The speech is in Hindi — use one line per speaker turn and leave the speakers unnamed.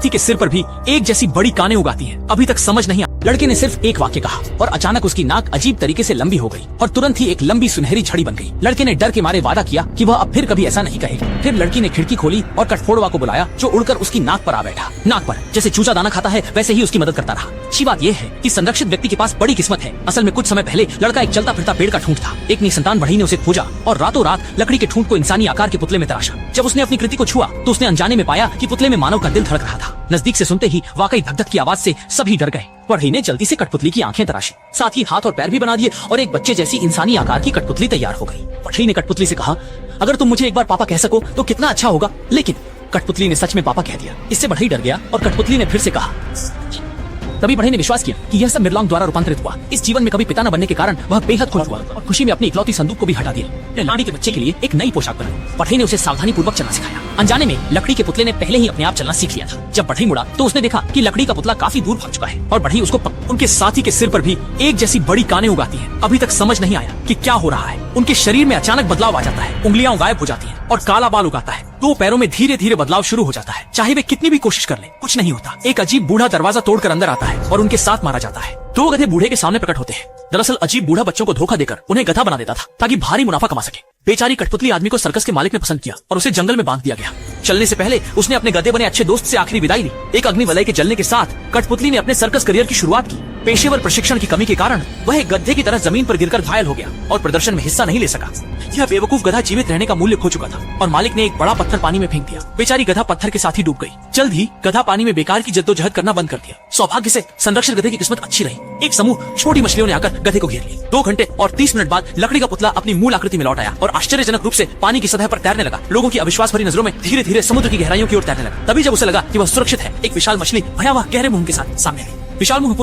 साथी के सिर पर भी एक जैसी बड़ी कानें उगाती हैं। अभी तक समझ नहीं आ। लड़के ने सिर्फ एक वाक्य कहा और अचानक उसकी नाक अजीब तरीके से लंबी हो गई और तुरंत ही एक लंबी सुनहरी झड़ी बन गई। लड़के ने डर के मारे वादा किया कि वह अब फिर कभी ऐसा नहीं कहेगा। फिर लड़की ने खिड़की खोली और कठफोड़वा को बुलाया, जो उड़कर उसकी नाक पर आ बैठा। नाक पर जैसे चूजा दाना खाता है वैसे ही उसकी मदद करता रहा। अच्छी बात यह है कि संरक्षित व्यक्ति के पास बड़ी किस्मत है। असल में कुछ समय पहले लड़का एक चलता फिरता पेड़ का ठूंठ था। एक निसंतान बढ़ई ने उसे खोजा और रातों रात लकड़ी के ठूंठ को इंसानी आकार के पुतले में तराशा। जब उसने अपनी कृति को छुआ तो उसने अनजाने में पाया कि पुतले में मानव का दिल धड़क रहा था। नजदीक से सुनते ही वाकई धक-धक की आवाज से सभी डर गए। बढ़ई ने जल्दी से कठपुतली की आंखें तराशी, साथ ही हाथ और पैर भी बना दिए और एक बच्चे जैसी इंसानी आकार की कठपुतली तैयार हो गई। बढ़ई ने कठपुतली से कहा, अगर तुम मुझे एक बार पापा कह सको तो कितना अच्छा होगा। लेकिन कठपुतली ने सच में पापा कह दिया। इससे बढ़ई डर गया और कठपुतली ने फिर से कहा। तभी बढ़ई ने विश्वास किया कि यह सब मिरलॉन्ग द्वारा रूपांतरित हुआ। इस जीवन में कभी पिता न बनने के कारण वह बेहद खुश हुआ और खुशी में अपनी इकलौती संदूक को भी हटा दिया। लाड़ी के बच्चे के लिए एक नई पोशाक बनाई। बढ़ई ने उसे सावधानी पूर्वक चलना सिखाया। अनजाने में लकड़ी के पुतले ने पहले ही अपने आप चलना सीख लिया था। जब बढ़ई मुड़ा तो उसने देखा कि लकड़ी का पुतला काफी दूर भाग चुका है और बढ़ई उसको उनके साथी के सिर पर भी एक जैसी बड़ी कानें उगाती है। अभी तक समझ नहीं आया कि क्या हो रहा है। उनके शरीर में अचानक बदलाव आ जाता है, उंगलियां गायब हो जाती हैं और काला बाल उगाता है। दो पैरों में धीरे धीरे बदलाव शुरू हो जाता है। चाहे वे कितनी भी कोशिश कर लें, कुछ नहीं होता। एक अजीब बूढ़ा दरवाजा तोड़कर अंदर आता है और उनके साथ मारा जाता है। दो गधे बूढ़े के सामने प्रकट होते हैं। दरअसल अजीब बूढ़ा बच्चों को धोखा देकर उन्हें गधा बना देता था ताकि भारी मुनाफा कमा सके। बेचारी कठपुतली आदमी को सर्कस के मालिक ने पसंद किया और उसे जंगल में बांध दिया गया। चलने से पहले उसने अपने गधे बने अच्छे दोस्त से आखिरी विदाई ली। एक अग्नि वलय के जलने के साथ कठपुतली ने अपने सर्कस करियर की शुरुआत की। पेशेवर प्रशिक्षण की कमी के कारण वह एक गधे की तरह जमीन पर गिरकर घायल हो गया और प्रदर्शन में हिस्सा नहीं ले सका। यह बेवकूफ गधा जीवित रहने का मूल्य खो चुका था और मालिक ने एक बड़ा पत्थर पानी में फेंक दिया। बेचारी गधा पत्थर के साथ ही डूब गई। जल्द ही गधा पानी में बेकार की जद्दोजहद करना बंद कर दिया। सौभाग्य से संरक्षित गधे की किस्मत अच्छी रही। एक समूह छोटी मछलियों ने आकर गधे को घेर लिया। 2 घंटे और 30 मिनट बाद लकड़ी का पुतला अपनी मूल आकृति में लौट आया और आश्चर्यजनक रूप से पानी की सतह पर तैरने लगा। लोगों की अविश्वास भरी नजरों में धीरे धीरे समुद्र की गहराइयों की ओर तैरने लगा। तभी जब उसे लगा कि वह सुरक्षित है, एक विशाल मछली भयावह गहरे मुंह के साथ सामने आई। विशाल मुंह